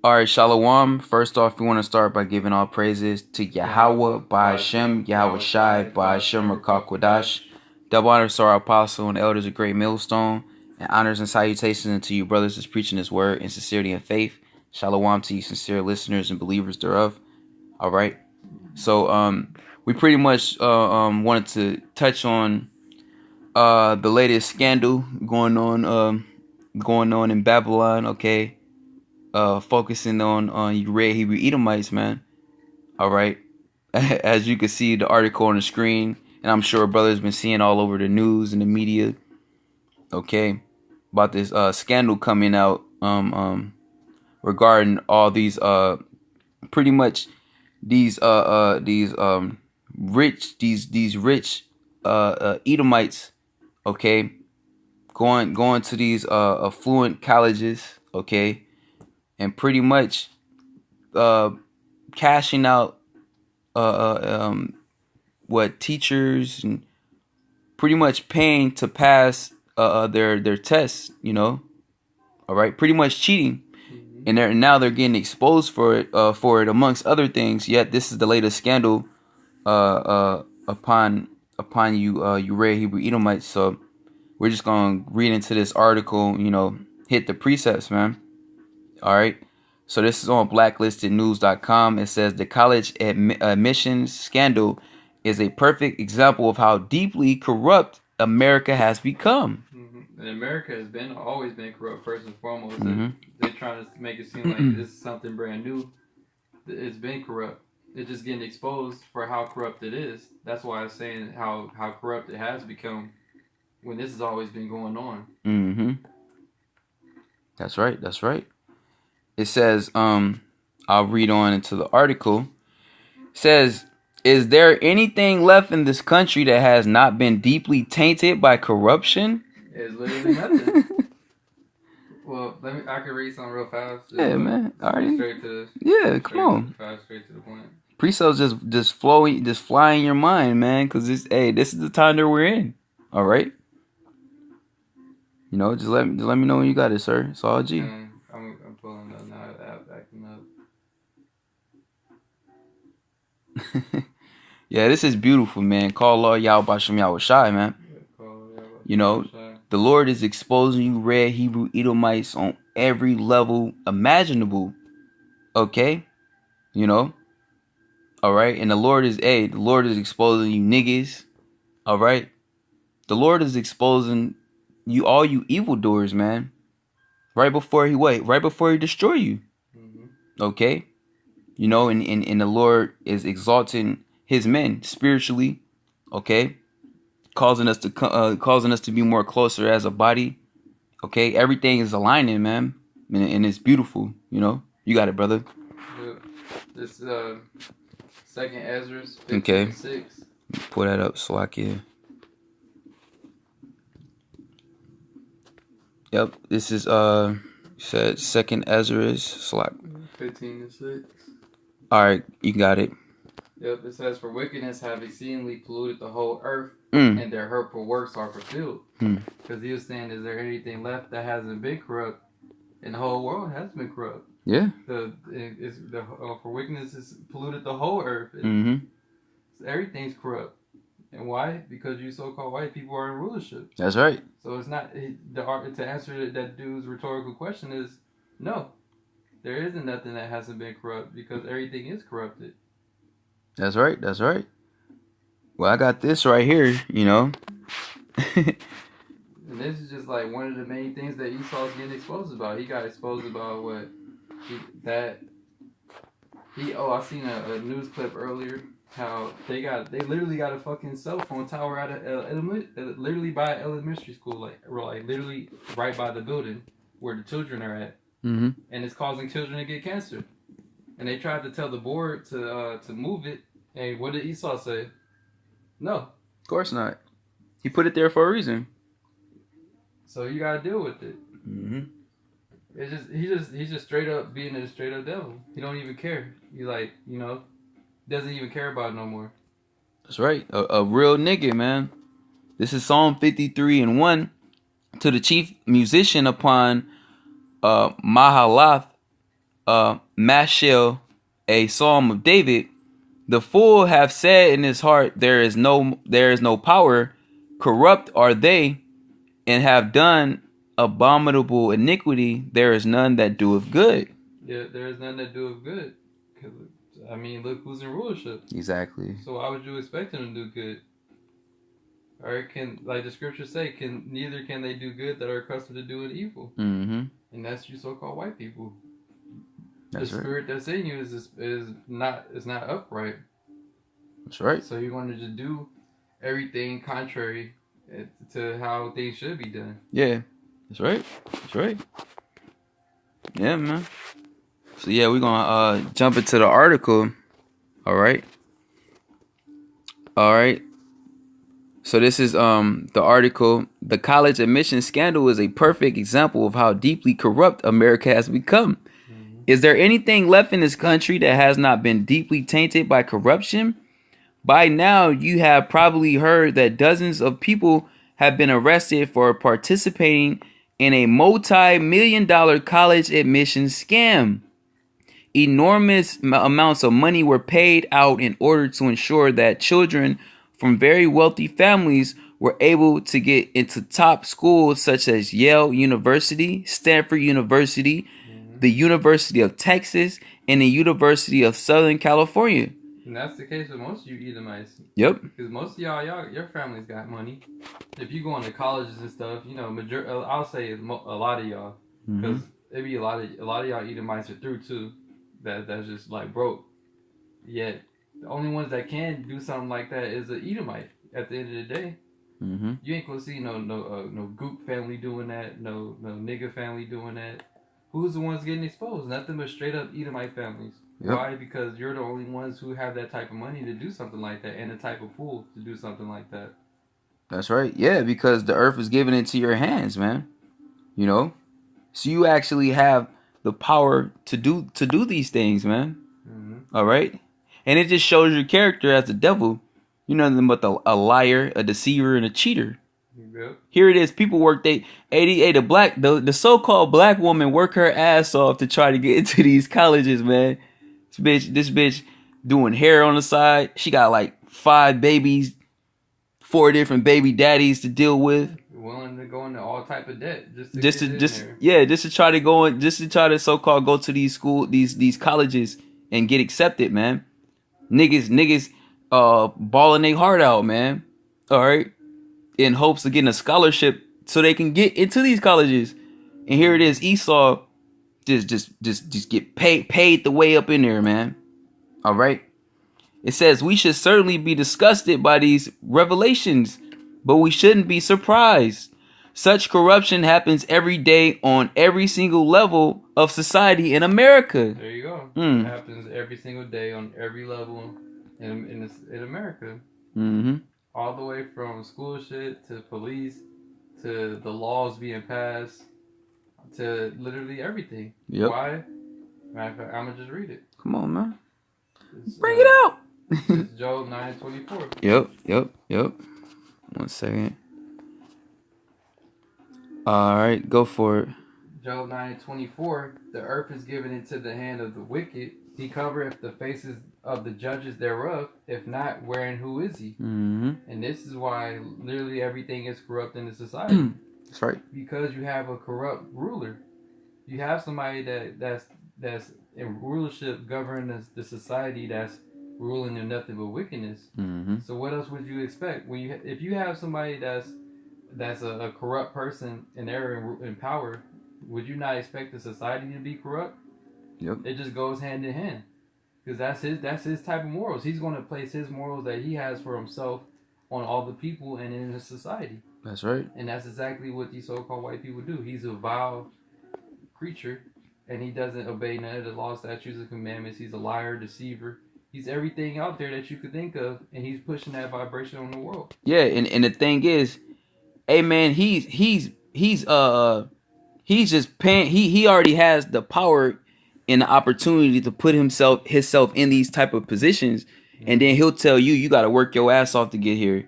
All right, Shalom. First off, we want to start by giving all praises to Yahweh, by Hashem, Yahweh Shai, by Hashem, Rakakwadash. Double honors to our apostle and elders of Great Millstone, and honors and salutations unto you brothers that's preaching this word in sincerity and faith. Shalom to you sincere listeners and believers thereof. All right. So we pretty much wanted to touch on the latest scandal going on in Babylon, okay? Focusing on you red Hebrew Edomites, man. All right. As you can see the article on the screen, and I'm sure brothers been seeing all over the news and the media, okay, about this scandal coming out regarding all these pretty much these rich Edomites, okay, going to these affluent colleges, okay, and pretty much cashing out what teachers and pretty much paying to pass their tests, you know. All right, pretty much cheating, and they're getting exposed for it amongst other things. Yet this is the latest scandal upon you red Hebrew Edomites. So we're just gonna read into this article, you know, hit the precepts, man. All right. So this is on blacklistednews.com. It says the college admissions scandal is a perfect example of how deeply corrupt America has become. And America has always been corrupt, first and foremost. They're trying to make it seem like this is something brand new. It's been corrupt. It's just getting exposed for how corrupt it is. That's why I'm saying how corrupt it has become when this has always been going on. That's right. That's right. It says, I'll read on into the article. It says, is there anything left in this country that has not been deeply tainted by corruption? It's literally nothing. Well, I can read something real fast. Yeah, man. All right. Straight to come on. Straight to the point. Precepts just fly in your mind, man. Cause this is the time that we're in. All right. You know, just let me know when you got it, sir. It's all G. I'm pulling up now. Acting up. Yeah, this is beautiful, man. Call Lord Yahweh Bashem Yahweh Shai, man. You know, the Lord is exposing you red Hebrew Edomites on every level imaginable. Okay? You know? All right? And the Lord is exposing you niggas. All right? The Lord is exposing you, all you evildoers, man. Right before he destroy you. Okay? You know, and the Lord is exalting his men spiritually. Okay? Causing us to be more closer as a body. Okay? Everything is aligning, man. And it's beautiful, you know? You got it, brother. This second Ezra 15:6. Pull that up so I can. Yep, this is said second Ezra Slack 15:6. All right, you got it. Yep, it says, for wickedness have exceedingly polluted the whole earth, and their hurtful works are fulfilled. Because he was saying, is there anything left that hasn't been corrupt? And the whole world has been corrupt. Yeah. For wickedness has polluted the whole earth. So everything's corrupt. And why? Because you so-called white people are in rulership. That's right. So it's not to answer that dude's rhetorical question is no. There isn't nothing that hasn't been corrupt because everything is corrupted. That's right. That's right. Well, I got this right here, you know. And this is just like one of the main things that Esau's getting exposed about. He got exposed about I seen a news clip earlier how they literally got a fucking cell phone tower out of literally by elementary school, like literally right by the building where the children are at, and it's causing children to get cancer. And they tried to tell the board to move it, and what did Esau say? No, of course not. He put it there for a reason. So you gotta deal with it. It's just he's just straight up being a straight up devil. He don't even care. He like, you know, doesn't even care about it no more. That's right. A real nigga, man. This is Psalm 53:1. To the chief musician upon Mahalath, Mashal, a psalm of David, the fool have said in his heart, there is no power. Corrupt are they, and have done abominable iniquity. There is none that doeth good. Yeah, there is none that doeth good. Cause, I mean, look who's in rulership. Exactly. So why would you expect them to do good? Or can, like the scriptures say, neither can they do good that are accustomed to doing evil. Mm-hmm. And that's you so-called white people. That's the spirit that's in you is not upright. That's right. So you're going to just do everything contrary to how things should be done. Yeah, that's right. That's right. Yeah, man. So yeah, we're gonna jump into the article. All right. So this is the article. The college admission scandal is a perfect example of how deeply corrupt America has become. Mm-hmm. Is there anything left in this country that has not been deeply tainted by corruption? By now, you have probably heard that dozens of people have been arrested for participating in a multi-million-dollar college admissions scam. Enormous amounts of money were paid out in order to ensure that children from very wealthy families were able to get into top schools such as Yale University, Stanford University, the University of Texas, and the University of Southern California. And that's the case with most of you Edomites. Yep. Because most of y'all, your family's got money. If you go into colleges and stuff, you know, I'll say a lot of y'all, because it be a lot of y'all Edomites are through too. That's just like broke. Yet the only ones that can do something like that is an Edomite. At the end of the day, you ain't gonna see no Gook family doing that, no nigga family doing that. Who's the ones getting exposed? Nothing but straight up Edomite families. Yep. Why? Because you're the only ones who have that type of money to do something like that, and the type of fool to do something like that. That's right. Yeah, because the earth is given into your hands, man. You know, so you actually have the power to do these things, man. All right, and it just shows your character as the devil. You're nothing but a liar, a deceiver, and a cheater. Yep. Here it is. People work the so-called black woman work her ass off to try to get into these colleges, man. This bitch doing hair on the side. She got like 5 babies, 4 different baby daddies to deal with. Willing to go into all type of debt just to try to so-called go to these colleges and get accepted, man. Niggas balling their heart out, man. All right, in hopes of getting a scholarship so they can get into these colleges. And here it is, Esau just get paid the way up in there, man. All right. It says we should certainly be disgusted by these revelations, but we shouldn't be surprised. Such corruption happens every day on every single level of society in America. There you go. It happens every single day on every level in America. All the way from school shit to police to the laws being passed to literally everything. Yep. Why? Matter of fact, I'm gonna just read it. Come on, man. Bring it out. It's Job 9:24. Yep. 1 second. All right, go for it. Job 9:24. The earth is given into the hand of the wicked. He covereth the faces of the judges thereof. If not, wherein who is he? And this is why literally everything is corrupt in the society. That's right. Because you have a corrupt ruler. You have somebody that's in rulership governing the society that's ruling in nothing but wickedness. So what else would you expect if you have somebody that's a corrupt person and they're in power? Would you not expect the society to be corrupt? Yep. It just goes hand in hand, because that's his type of morals. He's going to place his morals that he has for himself on all the people and in the society. That's right. And that's exactly what these so-called white people do. He's a vile creature, and he doesn't obey none of the law, statutes, and commandments. He's a liar, deceiver. He's everything out there that you could think of, and he's pushing that vibration on the world. Yeah, and the thing is, hey man, he's just paying. He already has the power and the opportunity to put himself in these type of positions, and then he'll tell you got to work your ass off to get here.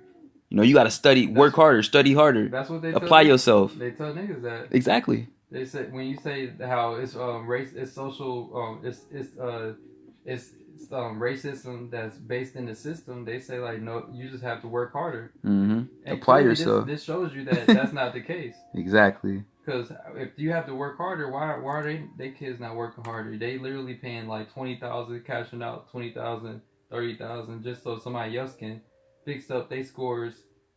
You know, you got to work harder, study harder. That's what they apply tell yourself. They tell niggas that. Exactly. They say when you say how it's race, it's social, it's racism that's based in the system. They say like no, you just have to work harder. Mm-hmm. And Apply clearly, yourself. this shows you that that's not the case. Exactly. Because if you have to work harder, why are they kids not working harder? They literally paying like 20,000, cashing out 20,000, 30,000 just so somebody else can fix up their scores.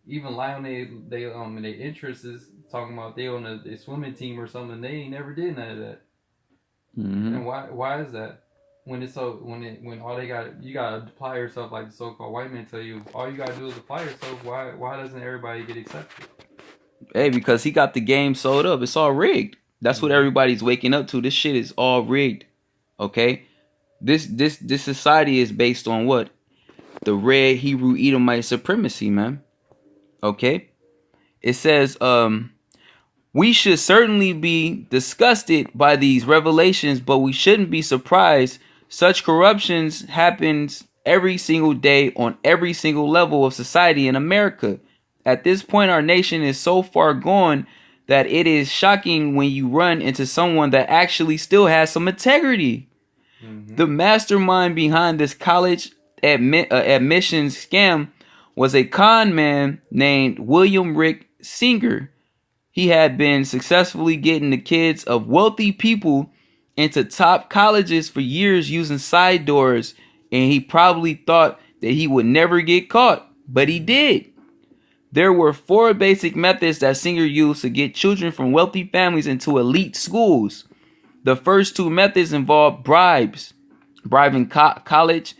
Even Lionel, their interests is talking about they on a swimming team or something. They ain't never did none of that. Mm-hmm. And why is that? When all they got, you gotta apply yourself like the so-called white men tell you. All you gotta do is apply yourself. Why doesn't everybody get accepted? Hey, because he got the game sold up. It's all rigged. That's what everybody's waking up to. This shit is all rigged. Okay? This society is based on what? The red Hebrew Edomite supremacy, man. Okay? It says, we should certainly be disgusted by these revelations, but we shouldn't be surprised. Such corruptions happens every single day on every single level of society in America. At this point, our nation is so far gone that it is shocking when you run into someone that actually still has some integrity. Mm-hmm. The mastermind behind this college admissions scam was a con man named William Rick Singer. He had been successfully getting the kids of wealthy people into top colleges for years using side doors, and he probably thought that he would never get caught, but he did. There were 4 basic methods that Singer used to get children from wealthy families into elite schools. The first 2 methods involved bribing college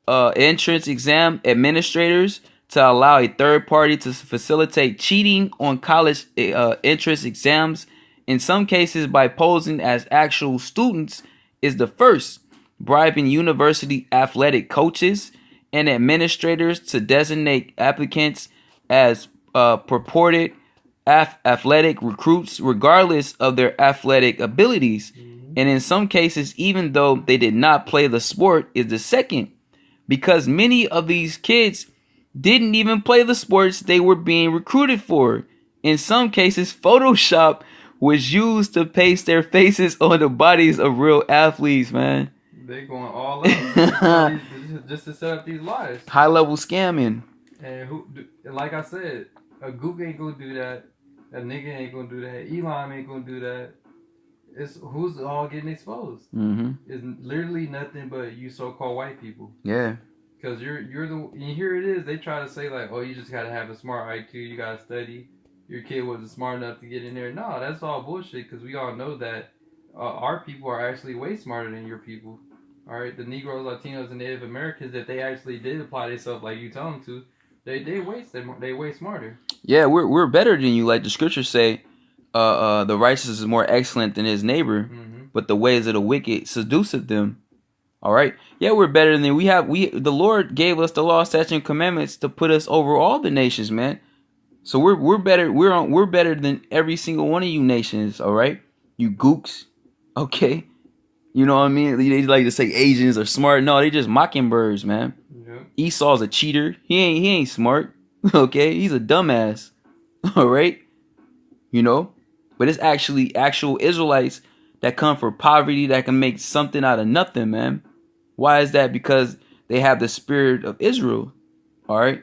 entrance exam administrators to allow a third party to facilitate cheating on college entrance exams, in some cases by posing as actual students, is the first. Bribing university athletic coaches and administrators to designate applicants as purported athletic recruits regardless of their athletic abilities, and in some cases even though they did not play the sport, is the second, because many of these kids didn't even play the sports they were being recruited for. In some cases, Photoshop was used to paste their faces on the bodies of real athletes, man. They going all out just to set up these lies. High level scamming. And like I said, a Gook ain't gonna do that. A nigga ain't gonna do that. Elon ain't gonna do that. It's who's all getting exposed. Mm-hmm. It's literally nothing but you so-called white people. Yeah. Because you're and here it is. They try to say like, oh, you just gotta have a smart IQ. You gotta study. Your kid wasn't smart enough to get in there. No, that's all bullshit. Because we all know that our people are actually way smarter than your people. All right, the Negroes, Latinos, and Native Americans, that they actually did apply themselves like you tell them to, they way smarter. Yeah, we're better than you. Like the scriptures say, the righteous is more excellent than his neighbor, mm-hmm. but the ways of the wicked seduceth them. All right, yeah, we're better than the Lord gave us the law, statutes, and commandments to put us over all the nations, man. So we're better. We're better than every single one of you nations. All right, you gooks. Okay, you know what I mean. They like to say Asians are smart. No, they just mockingbirds, man. Yeah. Esau's a cheater. He ain't smart. Okay, he's a dumbass. All right, you know, but it's actually actual Israelites that come from poverty that can make something out of nothing, man. Why is that? Because they have the spirit of Israel. All right,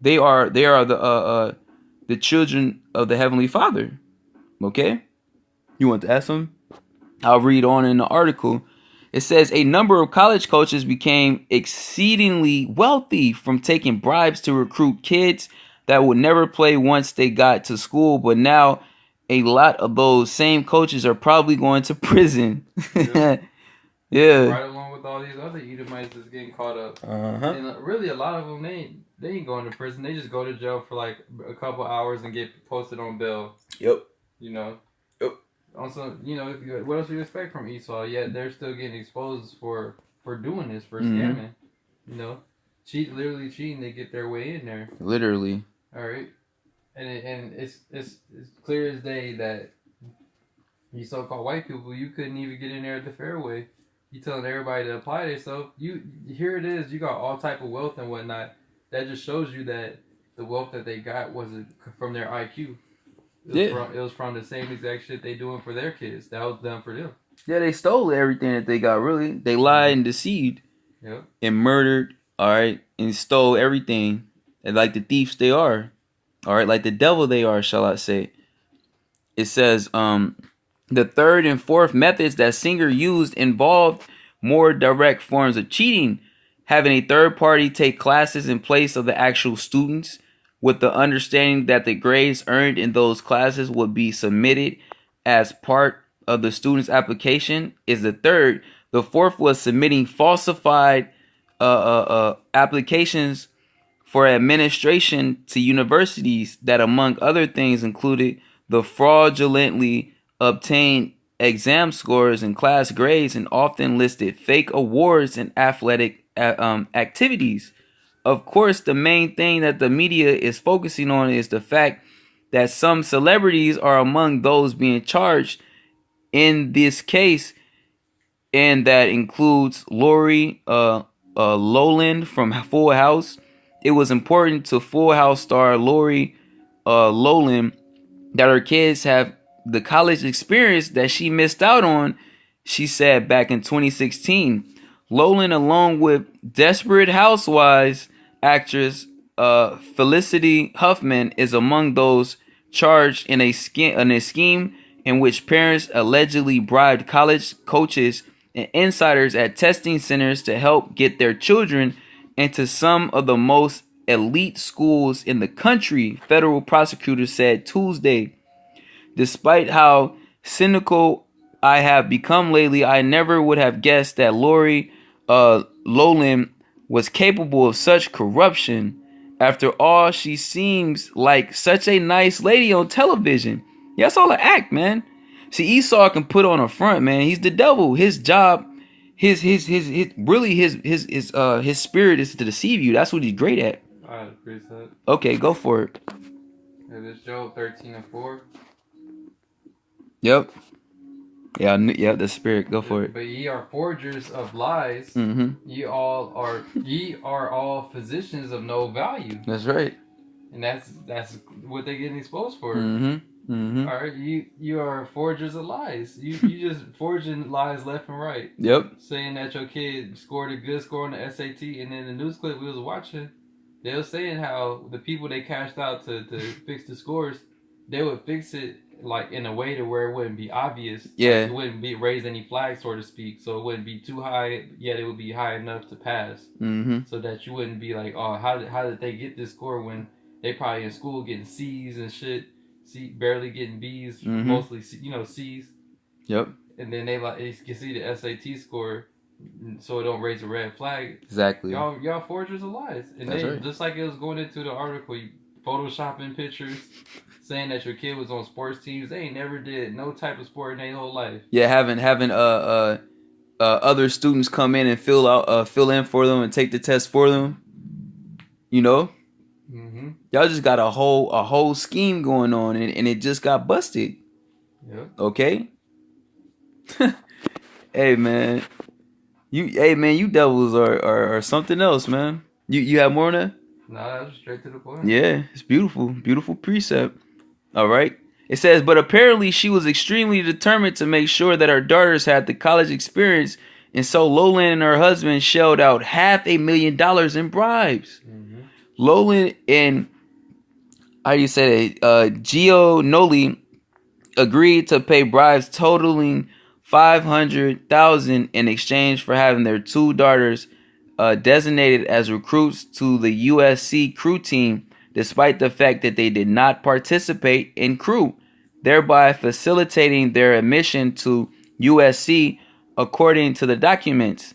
they are the children of the Heavenly Father. Okay, you want to ask them? I'll read on in the article. It says a number of college coaches became exceedingly wealthy from taking bribes to recruit kids that would never play once they got to school, but now a lot of those same coaches are probably going to prison. Yeah. Yeah. Right along with all these other Edomites that's getting caught up. Uh-huh. And really, a lot of them, they ain't going to prison. They just go to jail for like a couple hours and get posted on bail. Yep. You know? Yep. Also, you know, what else do you expect from Esau? Yet they're still getting exposed for doing this, for scamming. You know? Literally cheating to get their way in there. Literally. All right? And it's clear as day that you so-called white people, you couldn't even get in there the fair way. You telling everybody to apply themselves. Here it is. You got all type of wealth and whatnot. That just shows you that the wealth that they got wasn't from their IQ. It was from the same exact shit they doing for their kids. That was done for them. Yeah, they stole everything that they got, really. They lied and deceived. Yep. And murdered, all right, and stole everything. And like the thieves they are. All right, like the devil they are, shall I say. It says, the third and fourth methods that Singer used involved more direct forms of cheating, having a third party take classes in place of the actual students, with the understanding that the grades earned in those classes would be submitted as part of the student's application, is the third. The fourth was submitting falsified applications for administration to universities that, among other things, included the fraudulently obtained exam scores and class grades, and often listed fake awards and athletic activities. Of course, the main thing that the media is focusing on is the fact that some celebrities are among those being charged in this case, and that includes Lori Loughlin from Full House. It was important to Full House star Lori Loughlin that her kids have the college experience that she missed out on, she said back in 2016. Loughlin, along with Desperate Housewives actress Felicity Huffman, is among those charged in a scheme in which parents allegedly bribed college coaches and insiders at testing centers to help get their children into some of the most elite schools in the country, federal prosecutors said Tuesday. Despite how cynical I have become lately, I never would have guessed that Lori Loughlin was capable of such corruption. After all, she seems like such a nice lady on television. Yeah, that's all an act, man. See, Esau can put on a front, man. He's the devil. His job, his spirit is to deceive you. That's what he's great at. Alright, agree with that. Okay, go for it. It is Job 13:4. Yep. Yeah, the spirit. Go for it. But ye are forgers of lies. Mm-hmm. Ye are all physicians of no value. That's right. And that's what they're getting exposed for. Mm-hmm. Mm-hmm. All right, you are forgers of lies. You just forging lies left and right. Yep. Saying that your kid scored a good score on the SAT, and then the news clip we was watching, they were saying how the people they cashed out to fix the scores, they would fix it like in a way to where it wouldn't be obvious. Yeah. Like, it wouldn't be raise any flags, so to speak. So it wouldn't be too high, yet it would be high enough to pass. Mm-hmm. So that you wouldn't be like, oh, how did they get this score when they probably in school getting C's and shit. Barely getting B's, mostly C's. Yep. And then they can see the SAT score, so it don't raise a red flag. Exactly. Y'all forgers of lies, and That's they right. Just like it was going into the article, you photoshopping pictures, saying that your kid was on sports teams. They ain't never did no type of sport in their whole life. Yeah, having other students come in and fill in for them and take the test for them. You know. Mm-hmm. Y'all just got a whole scheme going on, and it just got busted. Yep. Okay. Hey man, you devils are something else, man. You have more on that? Nah, that was straight to the point. Yeah, it's beautiful precept. All right. It says, but apparently she was extremely determined to make sure that her daughters had the college experience, and so Loughlin and her husband shelled out $500,000 in bribes. Mm-hmm. Loughlin and Gio Noli agreed to pay bribes totaling $500,000 in exchange for having their two daughters designated as recruits to the USC crew team, despite the fact that they did not participate in crew, thereby facilitating their admission to USC according to the documents.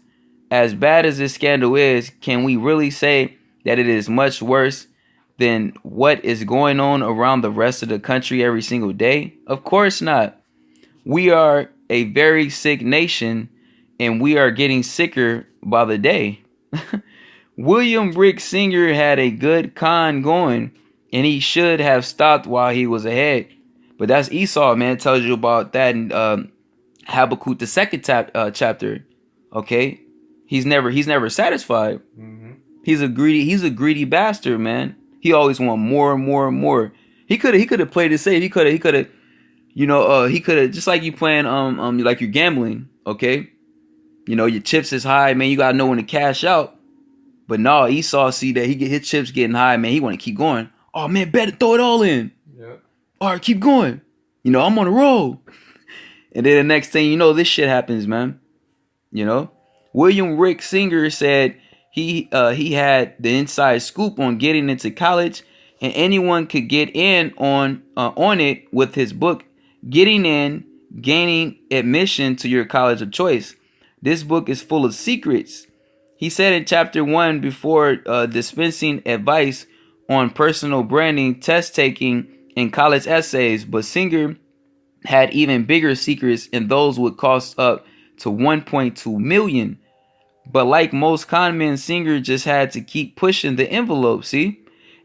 As bad as this scandal is, can we really say that it is much worse than what is going on around the rest of the country every single day? Of course not. We are a very sick nation, and we are getting sicker by the day. William Rick Singer had a good con going, and he should have stopped while he was ahead. But that's Esau, man. It tells you about that in Habakkuk the second chapter. Okay, he's never satisfied. Mm-hmm. He's a greedy bastard, man. He always want more and more and more. He could have played it safe. He could have he could have, just like you playing like you're gambling, okay? Your chips is high, man. You gotta know when to cash out. But no, Esau see that he get his chips getting high, man. He want to keep going. Oh man, better throw it all in. Yep. All right, keep going. I'm on a roll. And then the next thing you know, this shit happens, man. William Rick Singer said he had the inside scoop on getting into college, and anyone could get in on it with his book, Getting In, Gaining Admission to Your College of Choice. This book is full of secrets. He said in chapter 1, before dispensing advice on personal branding, test taking, and college essays, but Singer had even bigger secrets, and those would cost up to 1.2 million. But like most con men, Singer just had to keep pushing the envelope, see?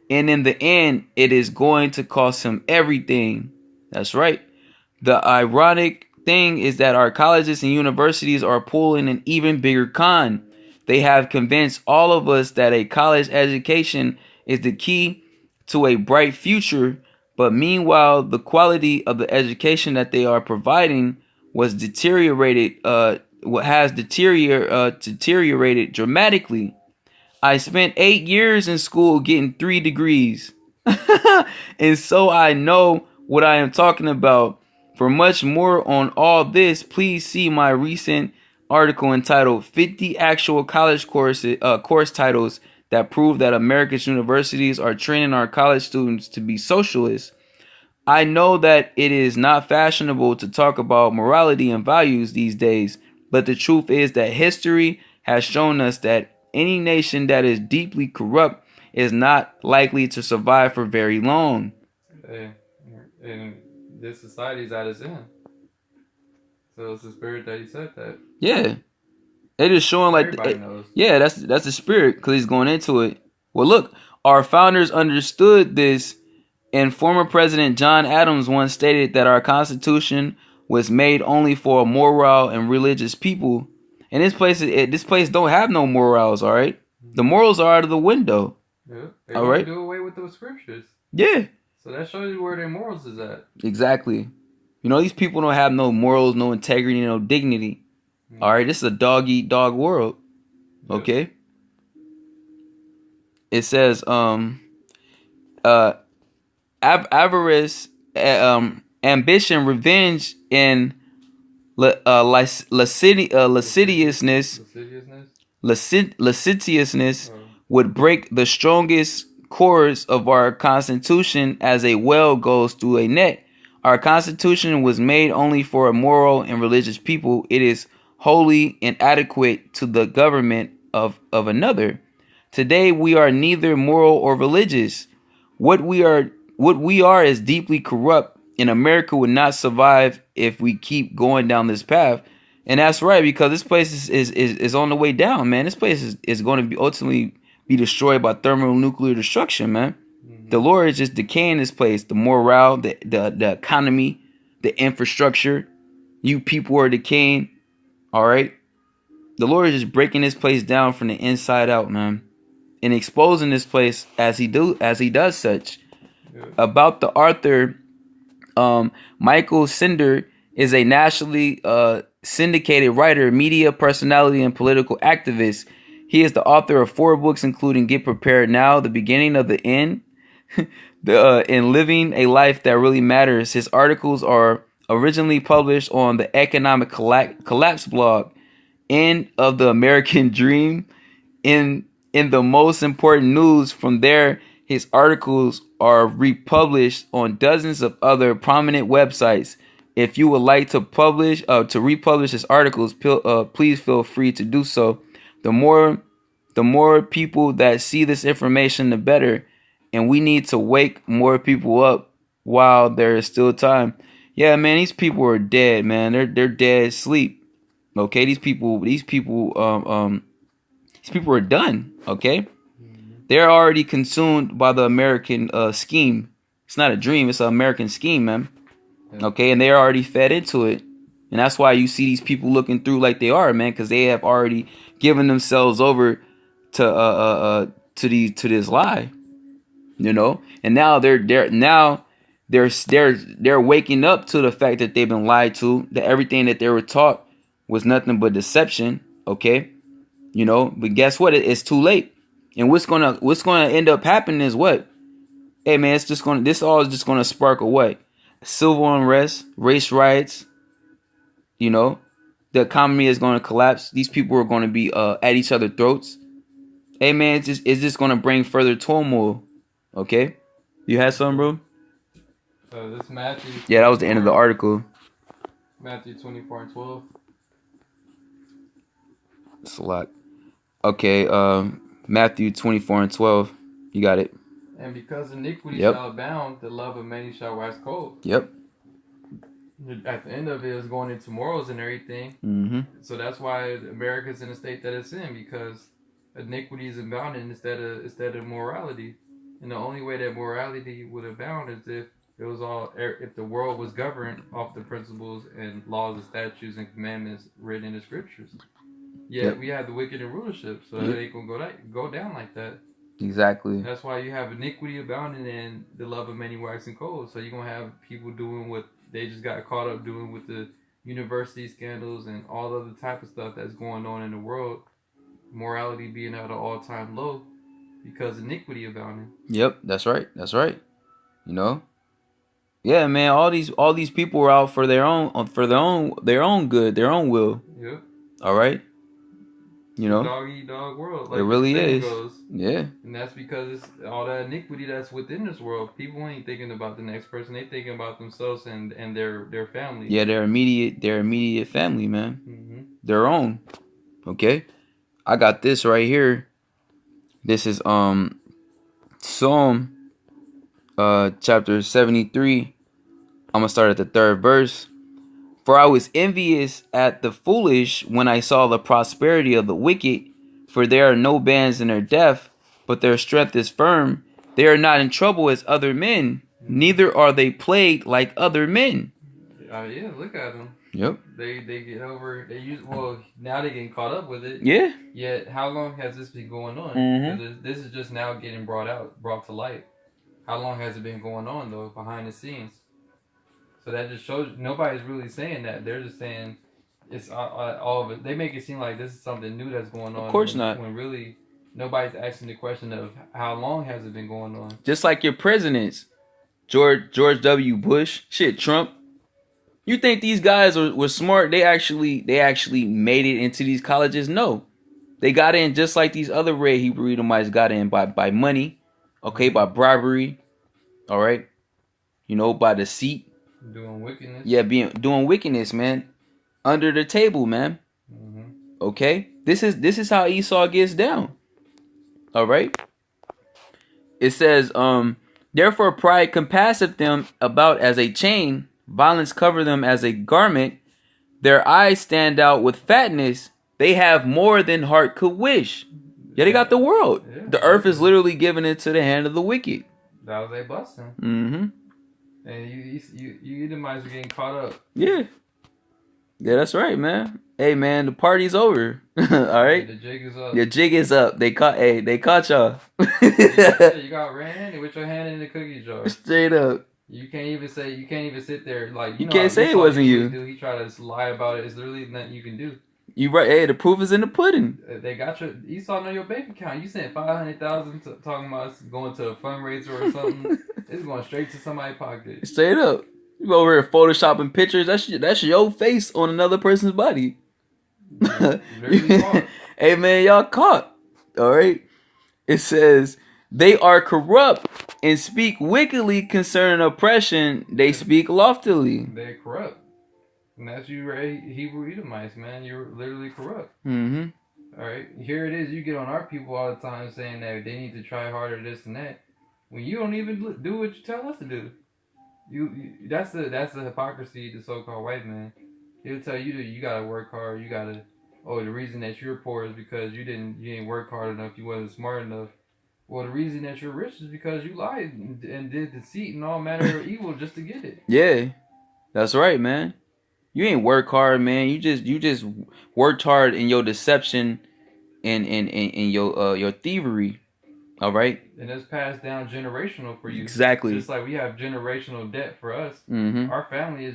And in the end, it is going to cost him everything. That's right. The ironic thing is that our colleges and universities are pulling an even bigger con. They have convinced all of us that a college education is the key to a bright future, but meanwhile, the quality of the education that they are providing has deteriorated dramatically. I spent 8 years in school getting 3 degrees. And so I know what I am talking about. For much more on all this, please see my recent article entitled 50 Actual College Course Titles That Prove That America's Universities Are Training Our College Students to Be Socialists. I know that it is not fashionable to talk about morality and values these days, but the truth is that history has shown us that any nation that is deeply corrupt is not likely to survive for very long. And this society is at its end. So it's the spirit that he said that. Yeah. It is showing like everybody knows. Yeah, that's the spirit, because he's going into it. Well, look, our founders understood this, and former President John Adams once stated that our Constitution was made only for a moral and religious people. And this place don't have no morals, all right? The morals are out of the window. Yeah, they all right? Do away with those scriptures. Yeah. So that shows you where their morals is at. Exactly. These people don't have no morals, no integrity, no dignity. All right, this is a dog-eat-dog world. Okay. It says avarice, ambition, revenge, and lasciviousness would break the strongest cords of our Constitution as a well goes through a net. Our Constitution was made only for a moral and religious people. It is wholly inadequate to the government of another. Today we are neither moral or religious. What we are is deeply corrupt, and America would not survive if we keep going down this path. And that's right, because this place is on the way down, man. This place is going to be ultimately be destroyed by thermonuclear destruction, man. Mm-hmm. The Lord is just decaying this place. The morale, the economy, the infrastructure. You people are decaying. All right. The Lord is just breaking this place down from the inside out, man, and exposing this place as he does such. Yeah. About the author, Michael Sender is a nationally syndicated writer, media personality, and political activist. He is the author of 4 books, including Get Prepared Now, The Beginning of the End, and Living a Life That Really Matters. His articles are originally published on the Economic Collapse blog, End of the American Dream. In the most important news from there, his articles are republished on dozens of other prominent websites. If you would like to republish his articles, please feel free to do so. The more people that see this information, the better. And we need to wake more people up while there is still time. Yeah, man, these people are dead, man. They're dead asleep. Okay, these people are done. Okay, they're already consumed by the American scheme. It's not a dream; it's an American scheme, man. Okay, and they're already fed into it, and that's why you see these people looking through like they are, man, because they have already given themselves over to this lie, and now they're waking up to the fact that they've been lied to, that everything that they were taught was nothing but deception. Okay, but guess what? It's too late. And what's gonna end up happening is what? Hey man, this all is just gonna spark a what? Civil unrest, race riots. The economy is gonna collapse. These people are gonna be at each other's throats. Hey man, it's just gonna bring further turmoil. Okay, you had something, bro? This Matthew. Yeah, that was the end of the article. Matthew 24:12. That's a lot. Okay, Matthew 24:12. You got it. And because iniquity shall abound, the love of many shall wax cold. Yep. At the end of it is going into morals and everything. Mm-hmm. So that's why America's in the state that it's in, because iniquity is abounding instead of morality. And the only way that morality would abound is if the world was governed off the principles and laws and statutes and commandments written in the scriptures. Yet we have the wicked in rulership, so it ain't gonna go down like that. Exactly. That's why you have iniquity abounding and the love of many waxing cold. So you're gonna have people doing what they just got caught up doing with the university scandals and all other type of stuff that's going on in the world. Morality being at an all-time low because iniquity abounding. Yep, that's right. Yeah, man. All these people were out for their own good, their own will. Yep. All right. Dog eat dog world. Like it really is. Goes. Yeah. And that's because it's all that iniquity that's within this world. People ain't thinking about the next person. They thinking about themselves and their family. Yeah, their immediate family, man. Mm-hmm. Their own. Okay. I got this right here. This is Psalm chapter 73. I'm gonna start at the 3rd verse. For I was envious at the foolish when I saw the prosperity of the wicked, for there are no bands in their death, but their strength is firm. They are not in trouble as other men, neither are they plagued like other men. Yeah, look at them. Yep. They get over. Now they're getting caught up with it. Yeah. Yet, how long has this been going on? Mm-hmm. This is just now getting brought to light. How long has it been going on though, behind the scenes? So that just shows nobody's really saying that. They're just saying it's all of it. They make it seem like this is something new that's going on. Of course not. When really nobody's asking the question of how long has it been going on. Just like your presidents, George W. Bush, Trump. You think these guys were smart? They actually made it into these colleges? No. They got in just like these other red Hebrew Edomites got in by money, okay, by bribery, all right, by deceit. Doing wickedness. Yeah, doing wickedness, man. Under the table, man. Mm-hmm. Okay? This is how Esau gets down. All right? It says, therefore pride compasseth them about as a chain, violence cover them as a garment, their eyes stand out with fatness, they have more than heart could wish. Yeah, they got the world. Yeah. The earth is literally given into the hand of the wicked. That was a busting. Mm-hmm. And you Edomites are getting caught up. Yeah. Yeah, that's right, man. Hey, man, the party's over. All right. The jig is up. The jig is up. They caught y'all. You got red-handed with your hand in the cookie jar. Straight up. You can't even sit there like you can't say it wasn't you. He tried to lie about it. It's literally nothing you can do. You right? Hey, the proof is in the pudding. They got Esau know your bank account. You sent $500,000 talking about going to a fundraiser or something. It's going straight to somebody's pocket. Straight up. You over here photoshopping pictures. That's your face on another person's body. Hey man, y'all caught. All right. It says they are corrupt and speak wickedly concerning oppression. They speak loftily. They're corrupt. And that's you, Hebrew Edomites, man. You're literally corrupt. Mm-hmm. All right. Here it is. You get on our people all the time saying that they need to try harder, this and that. When you don't even do what you tell us to do. That's the hypocrisy of the so-called white man. He'll tell you that you gotta work hard. You gotta. Oh, the reason that you're poor is because you didn't work hard enough. You wasn't smart enough. Well, the reason that you're rich is because you lied and did deceit and all manner of evil just to get it. Yeah, that's right, man. You ain't work hard, man. You just worked hard in your deception and your thievery. All right. And it's passed down generational for you. Exactly. Just like we have generational debt for us. Mm-hmm. Our family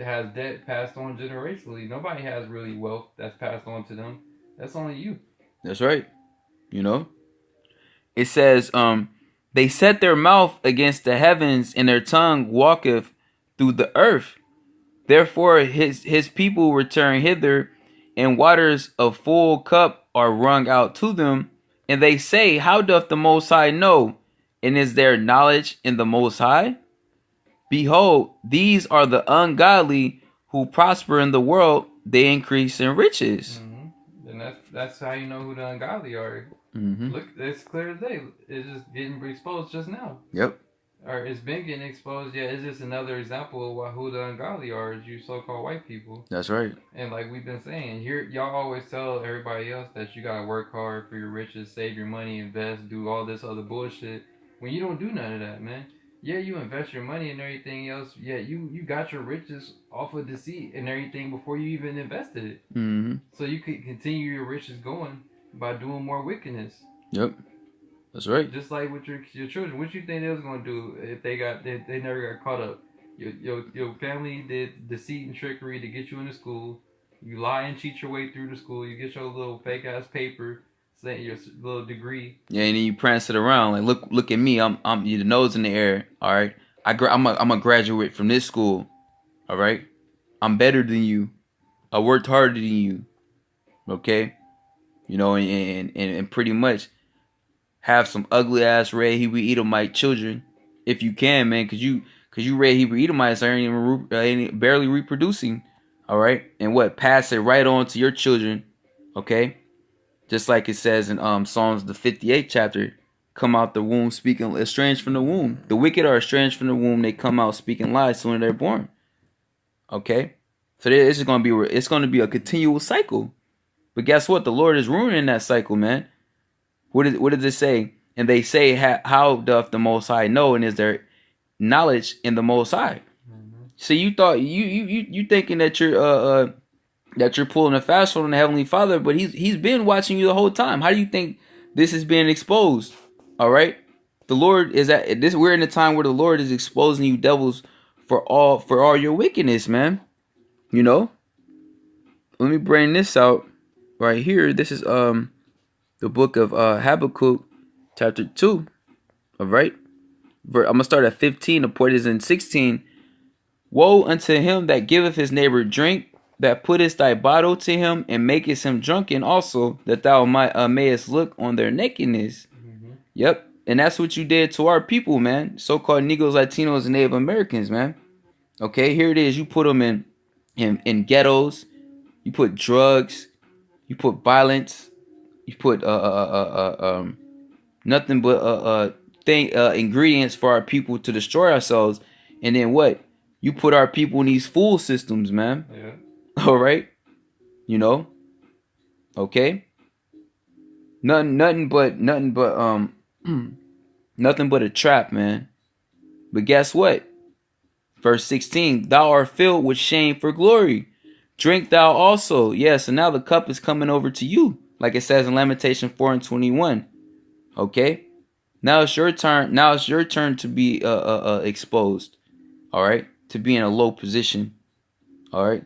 has debt passed on generationally. Nobody has really wealth that's passed on to them. That's only you. That's right. You know, it says, they set their mouth against the heavens, and their tongue walketh through the earth. Therefore his people return hither, and waters of full cup are wrung out to them. And they say, how doth the Most High know? And is there knowledge in the Most High? Behold, these are the ungodly who prosper in the world, they increase in riches. Mm-hmm. And that's how you know who the ungodly are. Mm-hmm. Look, it's clear as day. It's just getting exposed just now. Yep. Or it's been getting exposed. Yeah, it's just another example of who the ungodly are, is you so-called white people. That's right. And like we've been saying, here y'all always tell everybody else that you gotta work hard for your riches, save your money, invest, do all this other bullshit. When you don't do none of that, man. Yeah, you invest your money and everything else. Yeah, you got your riches off of deceit and everything before you even invested it. Mm-hmm. So you could continue your riches going by doing more wickedness. Yep. That's right. Just like with your children, what you think they was gonna do if they never got caught up? Your family did deceit and trickery to get you into school. You lie and cheat your way through the school. You get your little fake ass paper, saying your little degree. Yeah, and then you prance it around like, look at me. I'm the nose in the air. All right. I'm a graduate from this school. All right. I'm better than you. I worked harder than you. Okay. You know, and pretty much have some ugly ass red Hebrew Edomite children, if you can, man, cause you red Hebrew Edomites ain't barely reproducing, all right, and what, pass it right on to your children, okay, just like it says in Psalms the 58th chapter, come out the womb speaking estranged from the womb. The wicked are estranged from the womb; they come out speaking lies soon as they're born. Okay, so this is gonna be a continual cycle, but guess what? The Lord is ruining that cycle, man. What does it say? And they say, how doth the Most High know? And is there knowledge in the Most High? Mm-hmm. So you thought you thinking that you're pulling a fast one on the Heavenly Father, but he's been watching you the whole time. How do you think this is being exposed? All right, the Lord is at this. We're in a time where the Lord is exposing you devils for all your wickedness, man. You know. Let me bring this out right here. This is the book of Habakkuk, chapter 2. All right. I'm going to start at 15. The point is in 16. Woe unto him that giveth his neighbor drink, that puttest thy bottle to him, and makest him drunken also, that thou mayest look on their nakedness. Mm-hmm. Yep. And that's what you did to our people, man. So-called Negroes, Latinos, and Native Americans, man. Okay, here it is. You put them in ghettos. You put drugs. You put violence. You put nothing but ingredients for our people to destroy ourselves, and then what? You put our people in these fool systems, man. Yeah. All right. You know. Okay. Nothing but nothing but a trap, man. But guess what? Verse 16. Thou art filled with shame for glory. Drink thou also. Yeah, so now the cup is coming over to you. Like it says in Lamentation 4:21. Okay? Now it's your turn. Now it's your turn to be exposed. All right? To be in a low position. All right?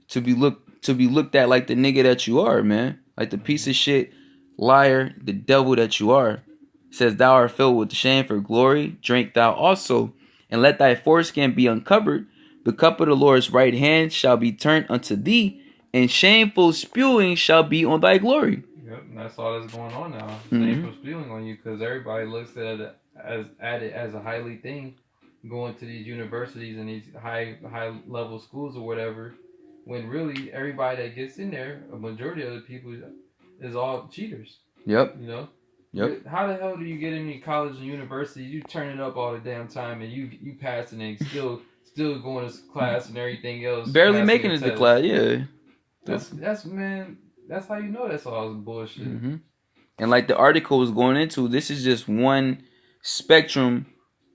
To be looked at like the nigga that you are, man. Like the piece of shit liar, the devil that you are. It says, thou art filled with shame for glory. Drink thou also, and let thy foreskin be uncovered. The cup of the Lord's right hand shall be turned unto thee, and shameful spewing shall be on thy glory. Yep, and that's all that's going on now. Mm-hmm. Shameful spewing on you, because everybody looks at it as a highly thing, going to these universities and these high level schools or whatever, when really everybody that gets in there, a majority of the people, is all cheaters. Yep. You know? Yep. How the hell do you get into college and university? You turn it up all the damn time, and you passing and still going to class and everything else. Barely making it to class, yeah. That's man. That's how you know that's all bullshit. Mm-hmm. And like the article was going into, this is just one spectrum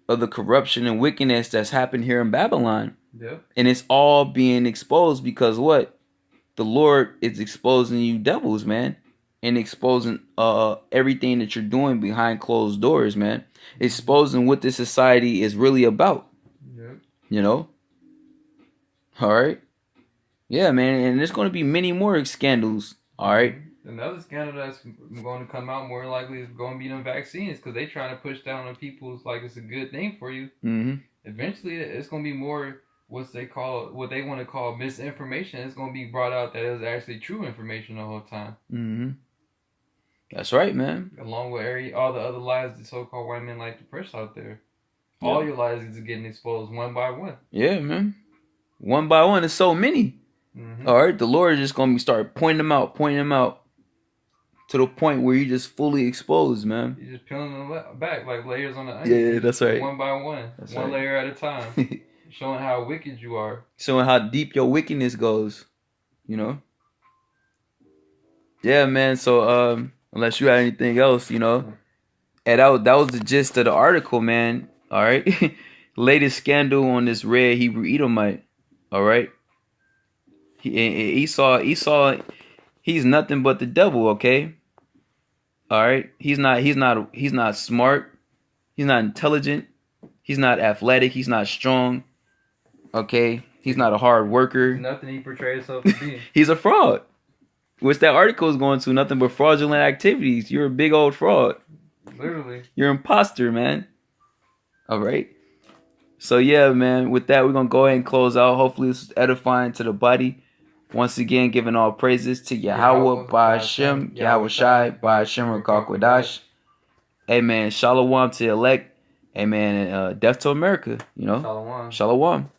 of the corruption and wickedness that's happened here in Babylon. Yep. And it's all being exposed because what? The Lord is exposing you devils, man. and exposing everything that you're doing behind closed doors, man. Exposing what this society is really about. Yep. You know? All right. Yeah, man, and there's going to be many more scandals. All right. Another scandal that's going to come out more likely is going to be them vaccines, because they trying to push down on people's like it's a good thing for you. Mm-hmm. Eventually, it's going to be more what they want to call misinformation. It's going to be brought out that it was actually true information the whole time. Mm-hmm. That's right, man. Along with all the other lies the so-called white men like to push out there. Yeah. All your lies is getting exposed one by one. Yeah, man. One by one. There's so many. Mm-hmm. All right, the Lord is just going to start pointing them out, to the point where you're just fully exposed, man. You're just peeling them back like layers on the onion. Yeah, that's right. One by one. That's one layer at a time. Showing how wicked you are. Showing how deep your wickedness goes. You know? Yeah, man. So, unless you had anything else, you know. And that was the gist of the article, man. All right. Latest scandal on this red Hebrew Edomite. All right. Esau, he's nothing but the devil, okay? All right. He's not smart. He's not intelligent. He's not athletic. He's not strong. Okay. He's not a hard worker. Nothing he portrays himself to be. He's a fraud. Which that article is going to, nothing but fraudulent activities. You're a big old fraud. Literally. You're an imposter, man. All right. So, yeah, man, with that, we're going to go ahead and close out. Hopefully, this is edifying to the body. Once again, giving all praises to Yahweh, Ba'ashem, Yahweh Shai, Ba'ashem, Rakakwadash. Amen. Shalom to elect. Amen. And death to America, you know. Shalom. Shalom.